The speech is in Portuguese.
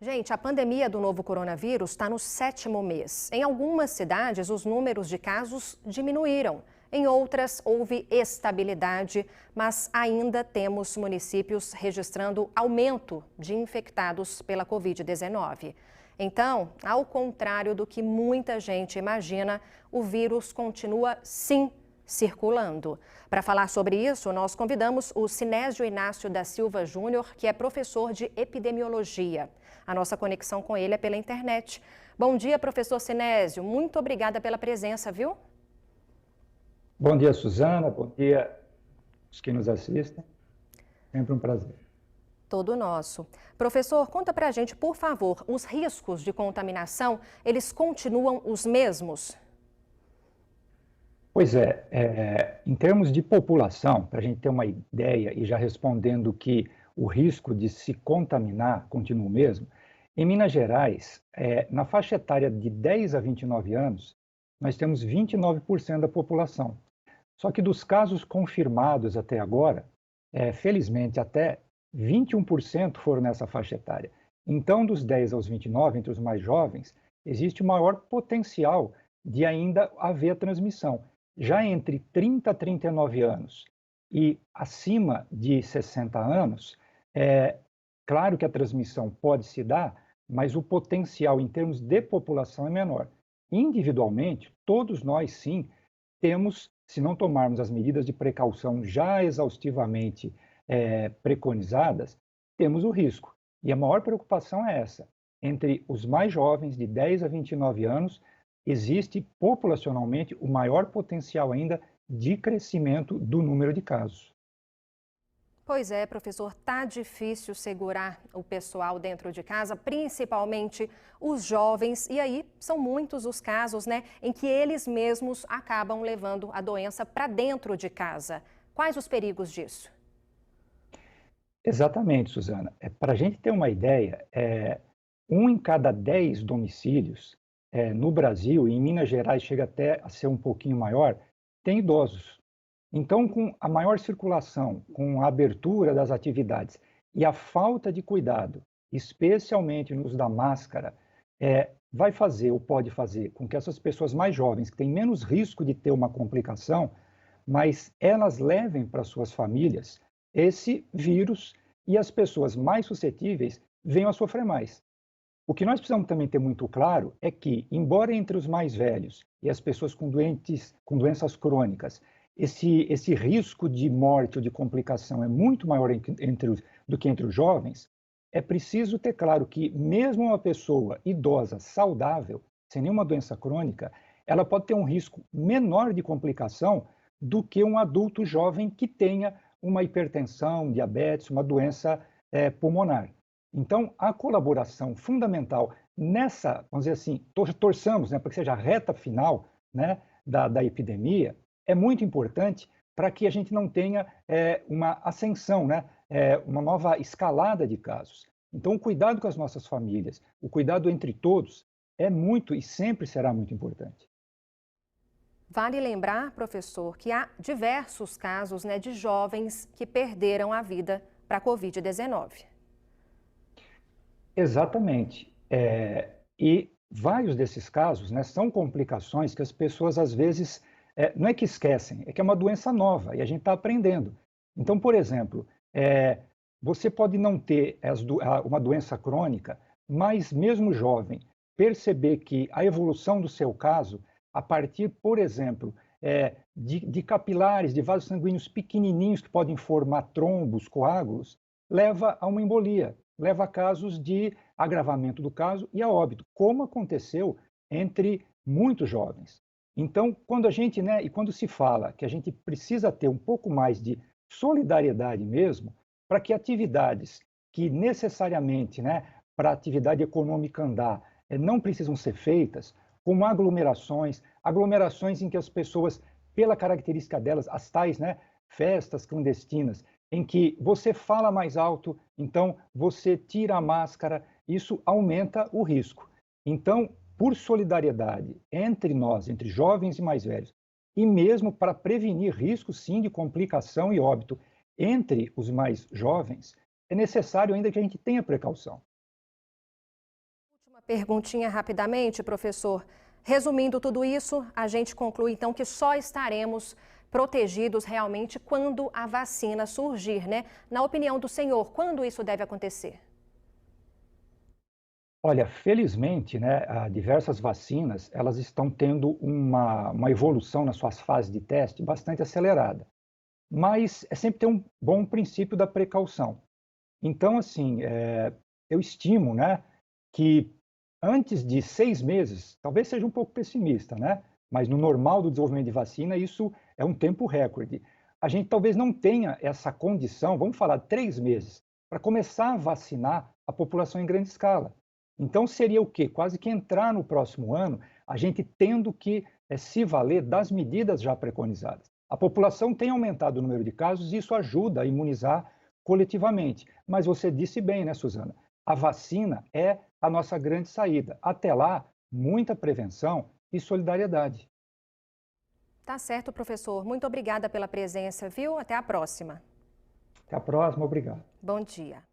Gente, a pandemia do novo coronavírus está no 7º mês. Em algumas cidades, os números de casos diminuíram. Em outras, houve estabilidade, mas ainda temos municípios registrando aumento de infectados pela Covid-19. Então, ao contrário do que muita gente imagina, o vírus continua, sim, circulando. Para falar sobre isso, nós convidamos o Sinésio Inácio da Silva Júnior, que é professor de epidemiologia. A nossa conexão com ele é pela internet. Bom dia, professor Sinésio. Muito obrigada pela presença, viu? Bom dia, Suzana. Bom dia aos que nos assistem. Sempre um prazer. Todo nosso. Professor, conta pra gente, por favor, os riscos de contaminação, eles continuam os mesmos? Pois é, em termos de população, para a gente ter uma ideia e já respondendo que o risco de se contaminar continua o mesmo, em Minas Gerais, na faixa etária de 10 a 29 anos, nós temos 29% da população. Só que dos casos confirmados até agora, felizmente até 21% foram nessa faixa etária. Então, dos 10 aos 29, entre os mais jovens, existe o maior potencial de ainda haver transmissão. Já entre 30 a 39 anos e acima de 60 anos, claro que a transmissão pode se dar, mas o potencial em termos de população é menor. Individualmente, todos nós sim temos, se não tomarmos as medidas de precaução já exaustivamente preconizadas, temos o risco. E a maior preocupação é essa. Entre os mais jovens, de 10 a 29 anos, existe populacionalmente o maior potencial ainda de crescimento do número de casos. Pois é, professor, tá difícil segurar o pessoal dentro de casa, principalmente os jovens, e aí são muitos os casos, né, em que eles mesmos acabam levando a doença para dentro de casa. Quais os perigos disso? Exatamente, Suzana. Para a gente ter uma ideia, 1 em cada 10 domicílios no Brasil, e em Minas Gerais chega até a ser um pouquinho maior, tem idosos. Então, com a maior circulação, com a abertura das atividades e a falta de cuidado, especialmente no uso da máscara, vai fazer ou pode fazer com que essas pessoas mais jovens, que têm menos risco de ter uma complicação, mas elas levem para suas famílias esse vírus e as pessoas mais suscetíveis venham a sofrer mais. O que nós precisamos também ter muito claro é que, embora entre os mais velhos e as pessoas com doenças crônicas, esse risco de morte ou de complicação é muito maior do que entre os jovens, é preciso ter claro que mesmo uma pessoa idosa, saudável, sem nenhuma doença crônica, ela pode ter um risco menor de complicação do que um adulto jovem que tenha uma hipertensão, diabetes, uma doença pulmonar. Então, a colaboração fundamental nessa, vamos dizer assim, torçamos, para que seja a reta final, da epidemia, é muito importante para que a gente não tenha uma ascensão, uma nova escalada de casos. Então, o cuidado com as nossas famílias, o cuidado entre todos, é muito e sempre será muito importante. Vale lembrar, professor, que há diversos casos, de jovens que perderam a vida para a Covid-19. Exatamente. E vários desses casos, são complicações que as pessoas, às vezes, não é que esquecem, é que é uma doença nova e a gente está aprendendo. Então, por exemplo, você pode não ter uma doença crônica, mas mesmo jovem, perceber que a evolução do seu caso, a partir, por exemplo, de capilares, de vasos sanguíneos pequenininhos que podem formar trombos, coágulos, leva a uma embolia, leva a casos de agravamento do caso e a óbito, como aconteceu entre muitos jovens. Então, quando a gente, e quando se fala que a gente precisa ter um pouco mais de solidariedade mesmo, para que atividades que necessariamente, para a atividade econômica andar, não precisam ser feitas, como aglomerações em que as pessoas, pela característica delas, as tais, festas clandestinas, em que você fala mais alto, então você tira a máscara, isso aumenta o risco. Então, por solidariedade entre nós, entre jovens e mais velhos, e mesmo para prevenir riscos, sim, de complicação e óbito entre os mais jovens, é necessário ainda que a gente tenha precaução. Última perguntinha rapidamente, professor. Resumindo tudo isso, a gente conclui então que só estaremos protegidos realmente quando a vacina surgir, né? Na opinião do senhor, quando isso deve acontecer? Olha, felizmente, né, diversas vacinas, elas estão tendo uma evolução nas suas fases de teste bastante acelerada. Mas é sempre ter um bom princípio da precaução. Então, assim, eu estimo, né, que antes de 6 meses, talvez seja um pouco pessimista, né, mas no normal do desenvolvimento de vacina, isso é um tempo recorde. A gente talvez não tenha essa condição, vamos falar 3 meses, para começar a vacinar a população em grande escala. Então, seria o quê? Quase que entrar no próximo ano, a gente tendo que se valer das medidas já preconizadas. A população tem aumentado o número de casos e isso ajuda a imunizar coletivamente. Mas você disse bem, né, Suzana? A vacina é a nossa grande saída. Até lá, muita prevenção e solidariedade. Tá certo, professor. Muito obrigada pela presença, viu? Até a próxima. Até a próxima, obrigado. Bom dia.